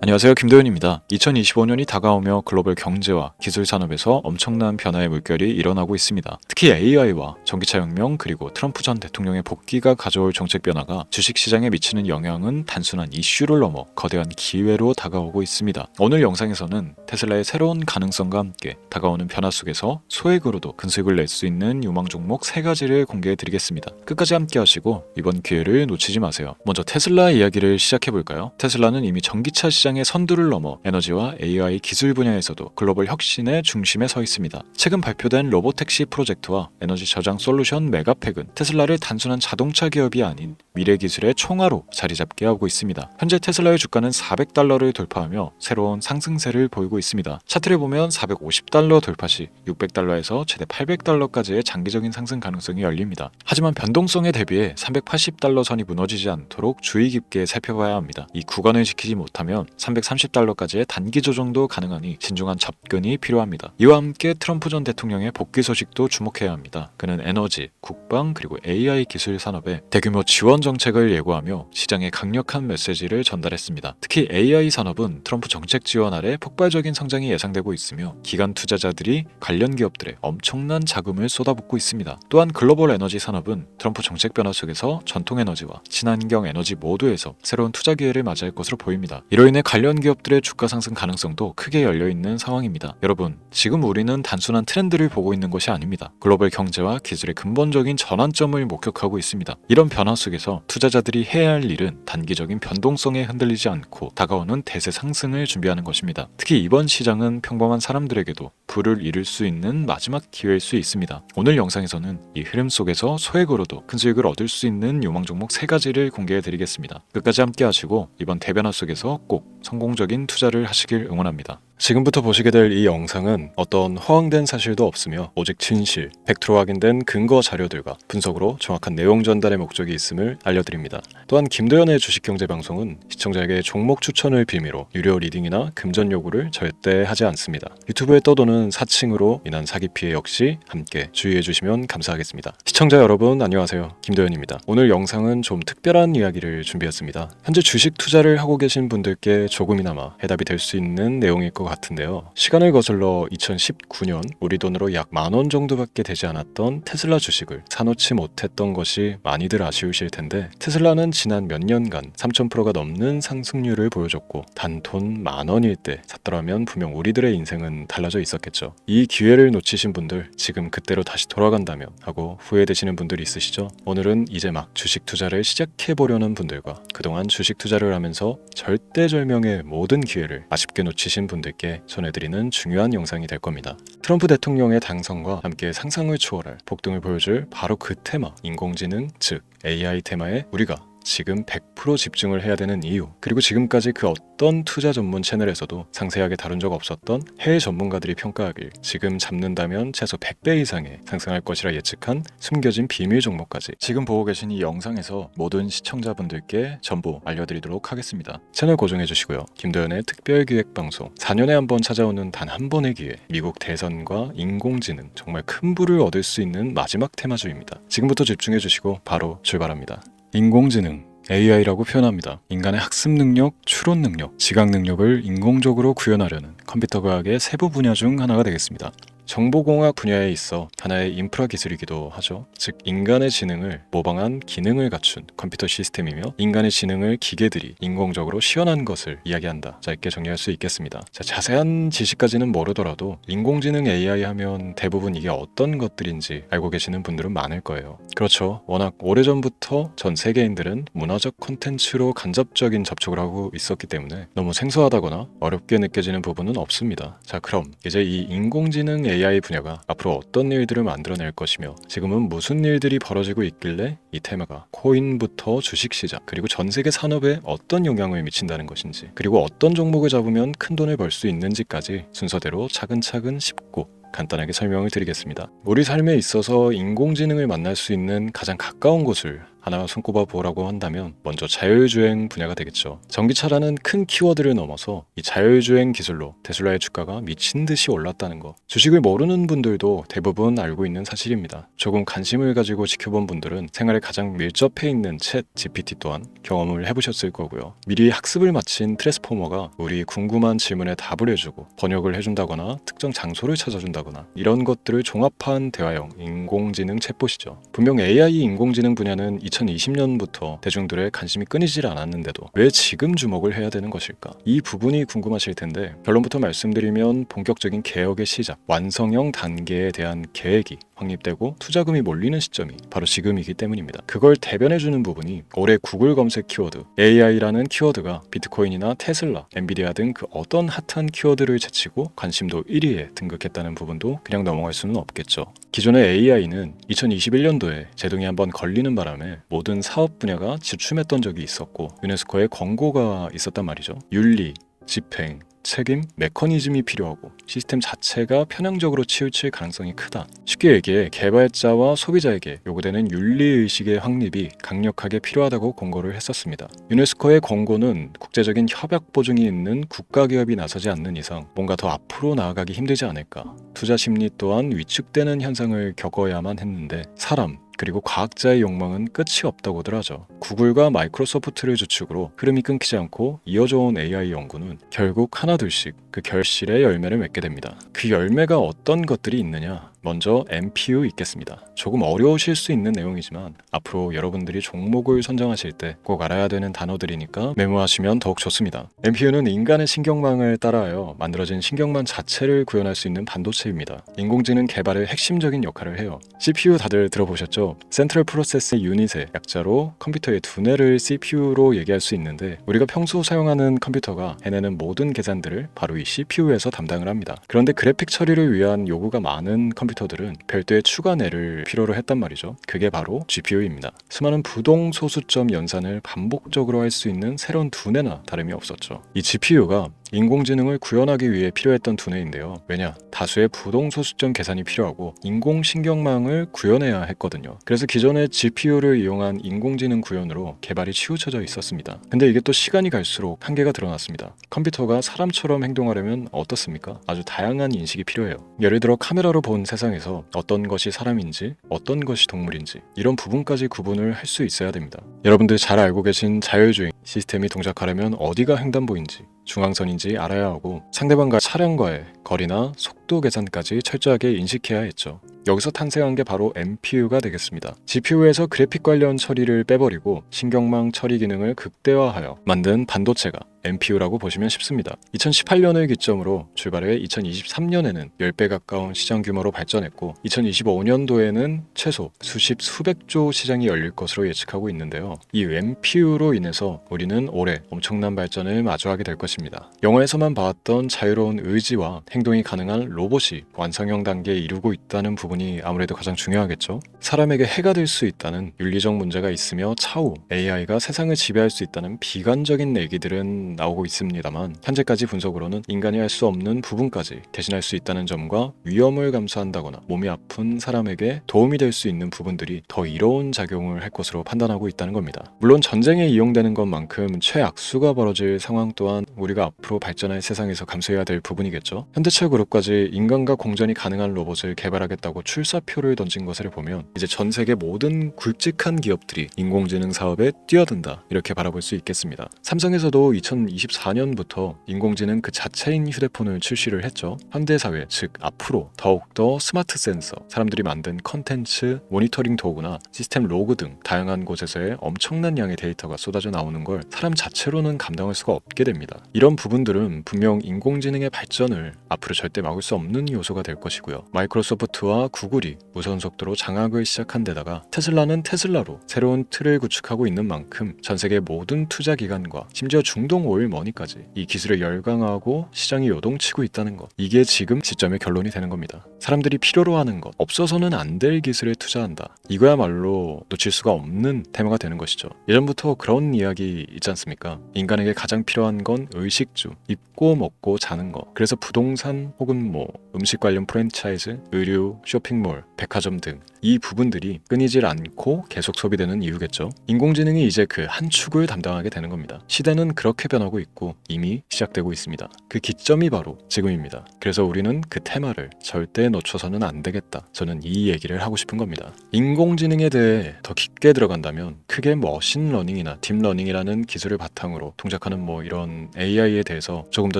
안녕하세요. 김도현입니다. 2025년이 다가오며 글로벌 경제와 기술 산업에서 엄청난 변화의 물결이 일어나고 있습니다. 특히 AI와 전기차 혁명 그리고 트럼프 전 대통령의 복귀가 가져올 정책 변화가 주식시장에 미치는 영향은 단순한 이슈를 넘어 거대한 기회로 다가오고 있습니다. 오늘 영상에서는 테슬라의 새로운 가능성과 함께 다가오는 변화 속에서 소액으로도 큰 수익을 낼 수 있는 유망 종목 3가지를 공개해드리겠습니다. 끝까지 함께 하시고 이번 기회를 놓치지 마세요. 먼저 테슬라 이야기를 시작해볼까요? 테슬라는 이미 전기차 시장의 선두를 넘어 에너지와 AI 기술 분야에서도 글로벌 혁신의 중심에 서 있습니다. 최근 발표된 로보택시 프로젝트와 에너지 저장 솔루션 메가팩은 테슬라를 단순한 자동차 기업이 아닌 미래 기술의 총화로 자리 잡게 하고 있습니다. 현재 테슬라의 주가는 $400를 돌파하며 새로운 상승세를 보이고 있습니다. 차트를 보면 $450 돌파 시 $600에서 최대 $800까지의 장기적인 상승 가능성이 열립니다. 하지만 변동성에 대비해 $380 선이 무너지지 않도록 주의 깊게 살펴봐야 합니다. 이 구간을 지키지 못하면 $330까지의 단기 조정도 가능하니 신중한 접근이 필요합니다. 이와 함께 트럼프 전 대통령의 복귀 소식도 주목해야 합니다. 그는 에너지, 국방 그리고 AI 기술 산업에 대규모 지원 정책을 예고하며 시장에 강력한 메시지를 전달했습니다. 특히 AI 산업은 트럼프 정책 지원 아래 폭발적인 성장이 예상되고 있으며 기관 투자자들이 관련 기업들에 엄청난 자금을 쏟아붓고 있습니다. 또한 글로벌 에너지 산업은 트럼프 정책 변화 속에서 전통 에너지와 친환경 에너지 모두에서 새로운 투자 기회를 맞이할 것으로 보입니다. 이로 인해 관련 기업들의 주가 상승 가능성도 크게 열려있는 상황입니다. 여러분, 지금 우리는 단순한 트렌드를 보고 있는 것이 아닙니다. 글로벌 경제와 기술의 근본적인 전환점을 목격하고 있습니다. 이런 변화 속에서 투자자들이 해야 할 일은 단기적인 변동성에 흔들리지 않고 다가오는 대세 상승을 준비하는 것입니다. 특히 이번 시장은 평범한 사람들에게도 부를 이룰 수 있는 마지막 기회일 수 있습니다. 오늘 영상에서는 이 흐름 속에서 소액으로도 큰 수익을 얻을 수 있는 유망 종목 3가지를 공개해드리겠습니다. 끝까지 함께 하시고 이번 대변화 속에서 꼭 성공적인 투자를 하시길 응원합니다. 지금부터 보시게 될 이 영상은 어떤 허황된 사실도 없으며 오직 진실, 100% 확인된 근거 자료들과 분석으로 정확한 내용 전달의 목적이 있음을 알려드립니다. 또한 김도현의 주식경제방송은 시청자에게 종목 추천을 빌미로 유료 리딩이나 금전 요구를 절대 하지 않습니다. 유튜브에 떠도는 사칭으로 인한 사기 피해 역시 함께 주의해 주시면 감사하겠습니다. 시청자 여러분 안녕하세요. 김도현입니다. 오늘 영상은 좀 특별한 이야기를 준비했습니다. 현재 주식 투자를 하고 계신 분들께 조금이나마 해답이 될 수 있는 내용일 것 같은데요. 시간을 거슬러 2019년 우리 돈으로 약 10,000원 정도밖에 되지 않았던 테슬라 주식을 사놓지 못했던 것이 많이들 아쉬우실 텐데, 테슬라는 지난 몇 년간 3000%가 넘는 상승률을 보여줬고 단 돈 10,000원일 때 샀더라면 분명 우리들의 인생은 달라져 있었겠죠. 이 기회를 놓치신 분들, 지금 그때로 다시 돌아간다면 하고 후회되시는 분들 있으시죠? 오늘은 이제 막 주식 투자를 시작해보려는 분들과 그동안 주식 투자를 하면서 절대절명의 모든 기회를 아쉽게 놓치신 분들께 전해드리는 중요한 영상이 될 겁니다. 트럼프 대통령의 당선과 함께 상상을 초월할 폭등을 보여줄 바로 그 테마, 인공지능 즉 AI 테마에 우리가 지금 100% 집중을 해야 되는 이유, 그리고 지금까지 그 어떤 투자 전문 채널에서도 상세하게 다룬 적 없었던 해외 전문가들이 평가하길 지금 잡는다면 최소 100배 이상의 상승할 것이라 예측한 숨겨진 비밀 종목까지 지금 보고 계신 이 영상에서 모든 시청자분들께 전부 알려드리도록 하겠습니다. 채널 고정해 주시고요. 김도현의 특별기획방송 4년에 한 번 찾아오는 단 한 번의 기회, 미국 대선과 인공지능, 정말 큰 부를 얻을 수 있는 마지막 테마주입니다. 지금부터 집중해 주시고 바로 출발합니다. 인공지능 AI라고 표현합니다. 인간의 학습 능력, 추론 능력, 지각 능력을 인공적으로 구현하려는 컴퓨터 과학의 세부 분야 중 하나가 되겠습니다. 정보공학 분야에 있어 하나의 인프라 기술이기도 하죠. 즉 인간의 지능을 모방한 기능을 갖춘 컴퓨터 시스템이며, 인간의 지능을 기계들이 인공적으로 시연한 것을 이야기한다. 짧게 정리할 수 있겠습니다. 자세한 지식까지는 모르더라도 인공지능 AI 하면 대부분 이게 어떤 것들인지 알고 계시는 분들은 많을 거예요. 그렇죠. 워낙 오래전부터 전 세계인들은 문화적 콘텐츠로 간접적인 접촉을 하고 있었기 때문에 너무 생소하다거나 어렵게 느껴지는 부분은 없습니다. 자, 그럼 이제 이 인공지능 AI 분야가 앞으로 어떤 일들을 만들어낼 것이며 지금은 무슨 일들이 벌어지고 있길래 이 테마가 코인부터 주식시장 그리고 전 세계 산업에 어떤 영향을 미친다는 것인지, 그리고 어떤 종목을 잡으면 큰 돈을 벌 수 있는지까지 순서대로 차근차근 쉽고 간단하게 설명을 드리겠습니다. 우리 삶에 있어서 인공지능을 만날 수 있는 가장 가까운 곳을 하나 손꼽아 보라고 한다면 먼저 자율주행 분야가 되겠죠. 전기차라는 큰 키워드를 넘어서 이 자율주행 기술로 테슬라의 주가가 미친 듯이 올랐다는 거. 주식을 모르는 분들도 대부분 알고 있는 사실입니다. 조금 관심을 가지고 지켜본 분들은 생활에 가장 밀접해 있는 챗 GPT 또한 경험을 해보셨을 거고요. 미리 학습을 마친 트랜스포머가 우리 궁금한 질문에 답을 해주고 번역을 해준다거나 특정 장소를 찾아준다거나 이런 것들을 종합한 대화형 인공지능 챗봇이죠. 분명 AI 인공지능 분야는 2020년부터 대중들의 관심이 끊이질 않았는데도 왜 지금 주목을 해야 되는 것일까? 이 부분이 궁금하실 텐데 결론부터 말씀드리면 본격적인 개혁의 시작, 완성형 단계에 대한 계획이 확립되고 투자금이 몰리는 시점이 바로 지금이기 때문입니다. 그걸 대변해주는 부분이 올해 구글 검색 키워드 AI라는 키워드가 비트코인이나 테슬라, 엔비디아 등 그 어떤 핫한 키워드를 제치고 관심도 1위에 등극했다는 부분도 그냥 넘어갈 수는 없겠죠. 기존의 AI는 2021년도에 제동이 한번 걸리는 바람에 모든 사업 분야가 주춤했던 적이 있었고 유네스코의 권고가 있었단 말이죠. 윤리, 집행, 책임, 메커니즘이 필요하고 시스템 자체가 편향적으로 치우칠 가능성이 크다. 쉽게 얘기해 개발자와 소비자에게 요구되는 윤리의식의 확립이 강력하게 필요하다고 권고를 했었습니다. 유네스코의 권고는 국제적인 협약 보증이 있는 국가기업이 나서지 않는 이상 뭔가 더 앞으로 나아가기 힘들지 않을까. 투자 심리 또한 위축되는 현상을 겪어야만 했는데 사람, 그리고 과학자의 욕망은 끝이 없다고들 하죠. 구글과 마이크로소프트를 주축으로 흐름이 끊기지 않고 이어져 온 AI 연구는 결국 하나둘씩 그 결실의 열매를 맺게 됩니다. 그 열매가 어떤 것들이 있느냐? 먼저 NPU 있겠습니다. 조금 어려우실 수 있는 내용이지만 앞으로 여러분들이 종목을 선정하실 때 꼭 알아야 되는 단어들이니까 메모하시면 더욱 좋습니다. NPU는 인간의 신경망을 따라하여 만들어진 신경망 자체를 구현할 수 있는 반도체입니다. 인공지능 개발의 핵심적인 역할을 해요. CPU 다들 들어보셨죠? 센트럴 프로세스 유닛의 약자로 컴퓨터의 두뇌를 CPU로 얘기할 수 있는데 우리가 평소 사용하는 컴퓨터가 해내는 모든 계산들을 바로 이 CPU에서 담당을 합니다. 그런데 그래픽 처리를 위한 요구가 많은 컴퓨터들은 별도의 추가뇌를 필요로 했단 말이죠. 그게 바로 GPU입니다. 수많은 부동 소수점 연산을 반복적으로 할 수 있는 새로운 두뇌나 다름이 없었죠. 이 GPU가 인공지능을 구현하기 위해 필요했던 두뇌인데요. 왜냐? 다수의 부동 소수점 계산이 필요하고 인공신경망을 구현해야 했거든요. 그래서 기존의 GPU를 이용한 인공지능 구현으로 개발이 치우쳐져 있었습니다. 근데 이게 또 시간이 갈수록 한계가 드러났습니다. 컴퓨터가 사람처럼 행동하려면 어떻습니까? 아주 다양한 인식이 필요해요. 예를 들어 카메라로 본 세상에서 어떤 것이 사람인지 어떤 것이 동물인지 이런 부분까지 구분을 할 수 있어야 됩니다. 여러분들 잘 알고 계신 자율주행 시스템이 동작하려면 어디가 횡단보인지 중앙선인지 알아야 하고 상대방과 차량과의 거리나 속도 계산까지 철저하게 인식해야 했죠. 여기서 탄생한 게 바로 NPU가 되겠습니다. GPU에서 그래픽 관련 처리를 빼버리고 신경망 처리 기능을 극대화하여 만든 반도체가 NPU라고 보시면 쉽습니다. 2018년을 기점으로 출발해 2023년에는 10배 가까운 시장 규모로 발전했고 2025년도에는 최소 수백조 시장이 열릴 것으로 예측하고 있는데요. 이 NPU로 인해서 우리는 올해 엄청난 발전을 마주하게 될 것입니다. 영화에서만 봐왔던 자유로운 의지와 행동이 가능한 로봇이 완성형 단계에 이르고 있다는 부분이 아무래도 가장 중요하겠죠. 사람에게 해가 될 수 있다는 윤리적 문제가 있으며 차후 AI가 세상을 지배할 수 있다는 비관적인 얘기들은 나오고 있습니다만 현재까지 분석으로는 인간이 할 수 없는 부분까지 대신할 수 있다는 점과 위험을 감수한다거나 몸이 아픈 사람에게 도움이 될 수 있는 부분들이 더 이로운 작용을 할 것으로 판단하고 있다는 겁니다. 물론 전쟁에 이용되는 것만큼 최악수가 벌어질 상황 또한 우리가 앞으로 발전할 세상에서 감수해야 될 부분이겠죠. 현대차 그룹까지 인간과 공전이 가능한 로봇을 개발하겠다고 출사표를 던진 것을 보면 이제 전 세계 모든 굵직한 기업들이 인공지능 사업에 뛰어든다 이렇게 바라볼 수 있겠습니다. 삼성에서도 2024년부터 인공지능 그 자체인 휴대폰을 출시를 했죠. 현대사회 즉 앞으로 더욱더 스마트 센서, 사람들이 만든 컨텐츠, 모니터링 도구나 시스템 로그 등 다양한 곳에서의 엄청난 양의 데이터가 쏟아져 나오는 걸 사람 자체로는 감당할 수가 없게 됩니다. 이런 부분들은 분명 인공지능의 발전을 앞으로 절대 막을 수 없는 요소가 될 것이고요. 마이크로소프트와 구글이 무선 속도로 장악을 시작한 데다가 테슬라는 테슬라로 새로운 틀을 구축하고 있는 만큼 전 세계 모든 투자 기관과 심지어 중동 오일머니까지 이 기술에 열광하고 시장이 요동치고 있다는 것, 이게 지금 시점의 결론이 되는 겁니다. 사람들이 필요로 하는 것, 없어서는 안 될 기술에 투자한다. 이거야말로 놓칠 수가 없는 테마가 되는 것이죠. 예전부터 그런 이야기 있지 않습니까? 인간에게 가장 필요한 건 의식주, 입고 먹고 자는 것. 그래서 부동산 혹은 음식 관련 프랜차이즈, 의류, 쇼핑몰, 백화점 등 이 부분들이 끊이질 않고 계속 소비되는 이유겠죠. 인공지능이 이제 그 한 축을 담당하게 되는 겁니다. 시대는 그렇게 변하고 있고 이미 시작되고 있습니다. 그 기점이 바로 지금입니다. 그래서 우리는 그 테마를 절대 놓쳐서는 안 되겠다. 저는 이 얘기를 하고 싶은 겁니다. 인공지능에 대해 더 깊게 들어간다면 크게 머신러닝이나 딥러닝이라는 기술을 바탕으로 동작하는 이런 AI에 대해서 조금 더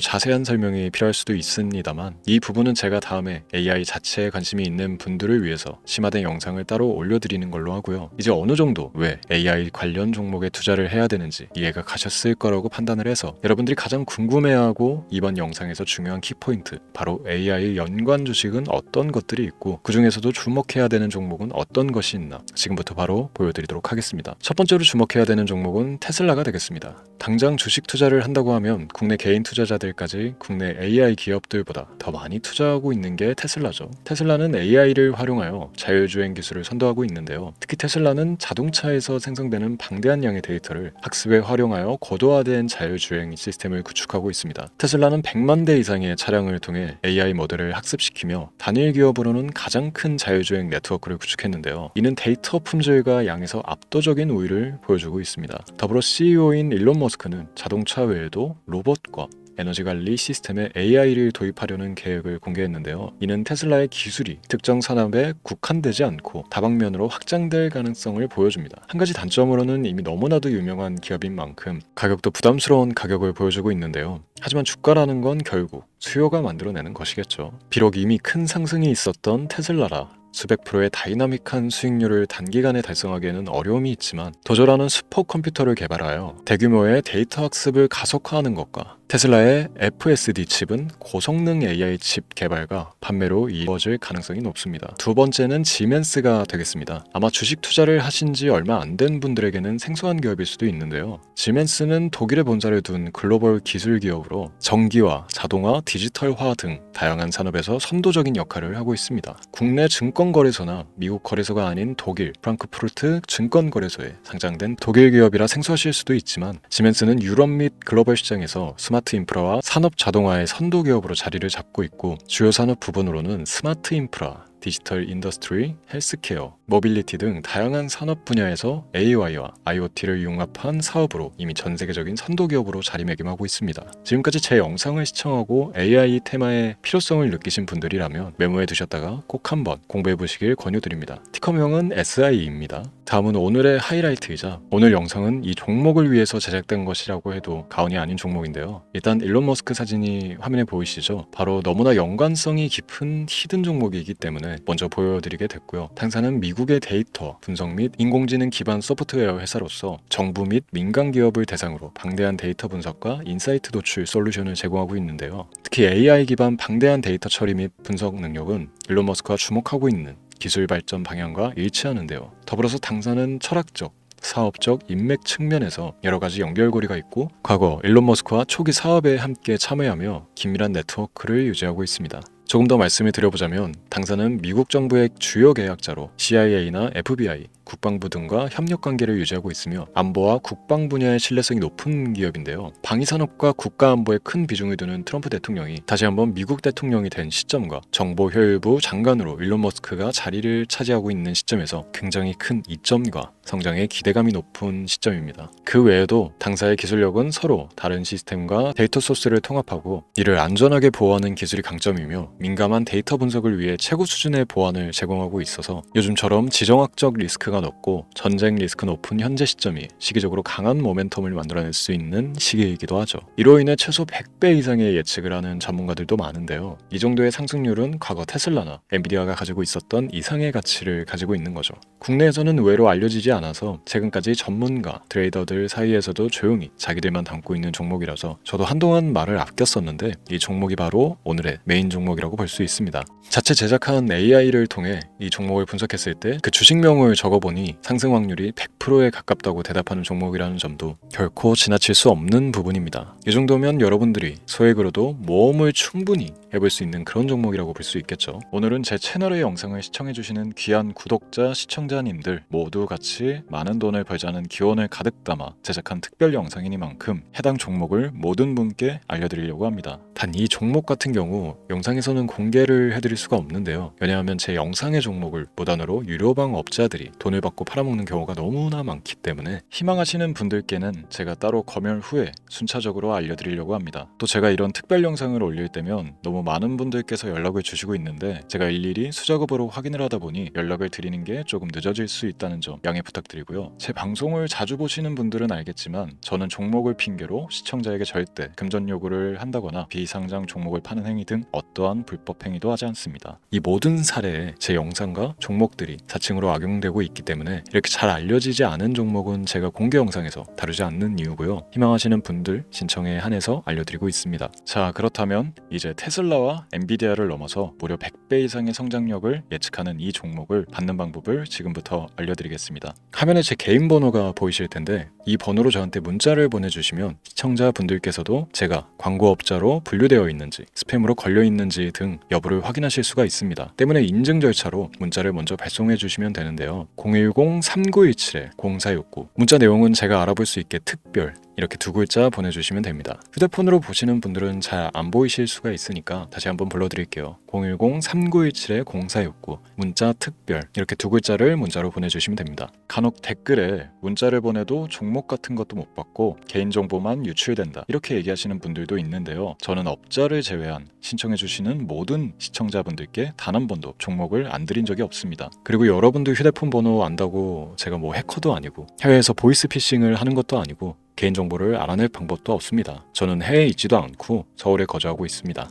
자세한 설명이 필요할 수도 있습니다만, 이 부분은 제가 다음에 AI 자체에 관심이 있는 분들을 위해서 심화된 영상을 따로 올려드리는 걸로 하고요. 이제 어느 정도 왜 AI 관련 종목에 투자를 해야 되는지 이해가 가셨을 거라고 판단을 해서 여러분들이 가장 궁금해하고 이번 영상에서 중요한 키포인트, 바로 AI 연관 주식은 어떤 것들이 있고 그 중에서도 주목해야 되는 종목은 어떤 것이 있나 지금부터 바로 보여드리도록 하겠습니다. 첫 번째로 주목해야 되는 종목은 테슬라가 되겠습니다. 당장 주식 투자를 한다고 하면 국내 개인 투자자들까지 국내 AI 기업들보다 더 많이 투자하고 있는 게 테슬라죠. 테슬라는 AI를 활용하여 자율주행 기술을 선도하고 있는데요. 특히 테슬라는 자동차에서 생성되는 방대한 양의 데이터를 학습에 활용하여 고도화된 자율주행 시스템을 구축하고 있습니다. 테슬라는 100만 대 이상의 차량을 통해 AI 모델을 학습시키며 단일 기업으로는 가장 큰 자율주행 네트워크를 구축했는데요. 이는 데이터 품질과 양에서 압도적인 우위를 보여주고 있습니다. 더불어 CEO인 일론 머스크는 자동차 외에도 로봇과 에너지 관리 시스템에 AI를 도입하려는 계획을 공개했는데요. 이는 테슬라의 기술이 특정 산업에 국한되지 않고 다방면으로 확장될 가능성을 보여줍니다. 한 가지 단점으로는 이미 너무나도 유명한 기업인 만큼 가격도 부담스러운 가격을 보여주고 있는데요. 하지만 주가라는 건 결국 수요가 만들어내는 것이겠죠. 비록 이미 큰 상승이 있었던 테슬라라 수백 프로의 다이나믹한 수익률을 단기간에 달성하기에는 어려움이 있지만 도저라는 슈퍼컴퓨터를 개발하여 대규모의 데이터 학습을 가속화하는 것과 테슬라의 FSD 칩은 고성능 AI 칩 개발과 판매로 이루어질 가능성이 높습니다. 두 번째는 지멘스가 되겠습니다. 아마 주식 투자를 하신 지 얼마 안 된 분들에게는 생소한 기업일 수도 있는데요. 지멘스는 독일에 본사를 둔 글로벌 기술 기업으로 전기와 자동화, 디지털화 등 다양한 산업에서 선도적인 역할을 하고 있습니다. 국내 증권거래소나 미국 거래소가 아닌 독일 프랑크푸르트 증권거래소에 상장된 독일 기업이라 생소하실 수도 있지만, 지멘스는 유럽 및 글로벌 시장에서 스마트 인프라와 산업 자동화의 선도 기업으로 자리를 잡고 있고, 주요 산업 부분으로는 스마트 인프라, 디지털 인더스트리, 헬스케어, 모빌리티 등 다양한 산업 분야에서 AI와 IoT를 융합한 사업으로 이미 전 세계적인 선도 기업으로 자리매김하고 있습니다. 지금까지 제 영상을 시청하고 AI 테마의 필요성을 느끼신 분들이라면 메모해 두셨다가 꼭 한번 공부해 보시길 권유드립니다. 티커명은 SIE입니다. 다음은 오늘의 하이라이트이자 오늘 영상은 이 종목을 위해서 제작된 것이라고 해도 과언이 아닌 종목인데요. 일단 일론 머스크 사진이 화면에 보이시죠? 바로 너무나 연관성이 깊은 히든 종목이기 때문에 먼저 보여드리게 됐고요. 당사는 미국의 데이터 분석 및 인공지능 기반 소프트웨어 회사로서 정부 및 민간 기업을 대상으로 방대한 데이터 분석과 인사이트 도출 솔루션을 제공하고 있는데요. 특히 AI 기반 방대한 데이터 처리 및 분석 능력은 일론 머스크가 주목하고 있는 기술 발전 방향과 일치하는데요. 더불어서 당사는 철학적, 사업적 인맥 측면에서 여러 가지 연결고리가 있고, 과거 일론 머스크와 초기 사업에 함께 참여하며 긴밀한 네트워크를 유지하고 있습니다. 조금 더 말씀을 드려보자면 당사는 미국 정부의 주요 계약자로 CIA나 FBI, 국방부 등과 협력관계를 유지하고 있으며 안보와 국방 분야의 신뢰성이 높은 기업인데요. 방위산업과 국가안보에 큰 비중을 두는 트럼프 대통령이 다시 한번 미국 대통령이 된 시점과 정보효율부 장관으로 일론 머스크가 자리를 차지하고 있는 시점에서 굉장히 큰 이점과 성장에 기대감이 높은 시점입니다. 그 외에도 당사의 기술력은 서로 다른 시스템과 데이터 소스를 통합하고 이를 안전하게 보호하는 기술이 강점이며, 민감한 데이터 분석을 위해 최고 수준의 보안을 제공하고 있어서 요즘처럼 지정학적 리스크가 높고 전쟁 리스크 높은 현재 시점이 시기적으로 강한 모멘텀을 만들어낼 수 있는 시기이기도 하죠. 이로 인해 최소 100배 이상의 예측을 하는 전문가들도 많은데요. 이 정도의 상승률은 과거 테슬라나 엔비디아가 가지고 있었던 이상의 가치를 가지고 있는 거죠. 국내에서는 의외로 알려지지 않아서 최근까지 전문가, 트레이더들 사이에서도 조용히 자기들만 담고 있는 종목이라서 저도 한동안 말을 아꼈었는데 이 종목이 바로 오늘의 메인 종목이라고 볼 수 있습니다. 자체 제작한 AI를 통해 이 종목을 분석했을 때 그 주식명을 적어보는 보니 상승 확률이 100%에 가깝다고 대답하는 종목이라는 점도 결코 지나칠 수 없는 부분입니다. 이 정도면 여러분들이 소액으로도 모험을 충분히 해볼 수 있는 그런 종목이라고 볼 수 있겠죠. 오늘은 제 채널의 영상을 시청해주시는 귀한 구독자, 시청자님들 모두 같이 많은 돈을 벌자는 기원을 가득 담아 제작한 특별 영상이니만큼 해당 종목을 모든 분께 알려드리려고 합니다. 단 이 종목 같은 경우 영상에서는 공개를 해드릴 수가 없는데요. 왜냐하면 제 영상의 종목을 무단으로 유료방 업자들이 돈을 받고 팔아먹는 경우가 너무나 많기 때문에 희망하시는 분들께는 제가 따로 검열 후에 순차적으로 알려드리려고 합니다. 또 제가 이런 특별 영상을 올릴 때면 너무 많은 분들께서 연락을 주시고 있는데 제가 일일이 수작업으로 확인을 하다 보니 연락을 드리는 게 조금 늦어질 수 있다는 점 양해 부탁드리고요. 제 방송을 자주 보시는 분들은 알겠지만 저는 종목을 핑계로 시청자에게 절대 금전 요구를 한다거나 비상장 종목을 파는 행위 등 어떠한 불법 행위도 하지 않습니다. 이 모든 사례에 제 영상과 종목들이 사칭으로 악용되고 있기 때문에 이렇게 잘 알려지지 않은 종목은 제가 공개 영상에서 다루지 않는 이유고요. 희망하시는 분들 신청에 한해서 알려드리고 있습니다. 자, 그렇다면 이제 테슬라와 엔비디아를 넘어서 무려 100배 이상의 성장력을 예측하는 이 종목을 받는 방법을 지금부터 알려드리겠습니다. 화면에 제 개인 번호가 보이실 텐데 이 번호로 저한테 문자를 보내주시면 시청자분들께서도 제가 광고업자로 분류되어 있는지 스팸으로 걸려 있는지 등 여부를 확인하실 수가 있습니다. 때문에 인증 절차로 문자를 먼저 발송해 주시면 되는데요. 010-3917-0469 문자 내용은 제가 알아볼 수 있게 특별 이렇게 두 글자 보내주시면 됩니다. 휴대폰으로 보시는 분들은 잘 안 보이실 수가 있으니까 다시 한번 불러드릴게요. 010-3917-0469 문자 특별 이렇게 두 글자를 문자로 보내주시면 됩니다. 간혹 댓글에 문자를 보내도 종목 같은 것도 못 받고 개인정보만 유출된다 이렇게 얘기하시는 분들도 있는데요. 저는 업자를 제외한 신청해주시는 모든 시청자분들께 단 한 번도 종목을 안 드린 적이 없습니다. 그리고 여러분들 휴대폰 번호 안다고 제가 뭐 해커도 아니고 해외에서 보이스피싱을 하는 것도 아니고 개인정보를 알아낼 방법도 없습니다. 저는 해외에 있지도 않고 서울에 거주하고 있습니다.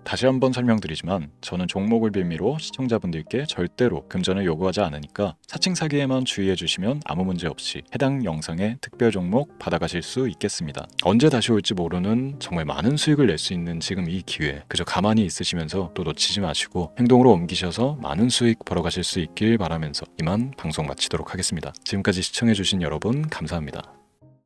다시 한번 설명드리지만 저는 종목을 빌미로 시청자분들께 절대로 금전을 요구하지 않으니까 사칭 사기에만 주의해 주시면 아무 문제 없이 해당 영상의 특별 종목 받아가실 수 있겠습니다. 언제 다시 올지 모르는 정말 많은 수익을 낼 수 있는 지금 이 기회 그저 가만히 있으시면서 또 놓치지 마시고 행동으로 옮기셔서 많은 수익 벌어가실 수 있길 바라면서 이만 방송 마치도록 하겠습니다. 지금까지 시청해 주신 여러분 감사합니다.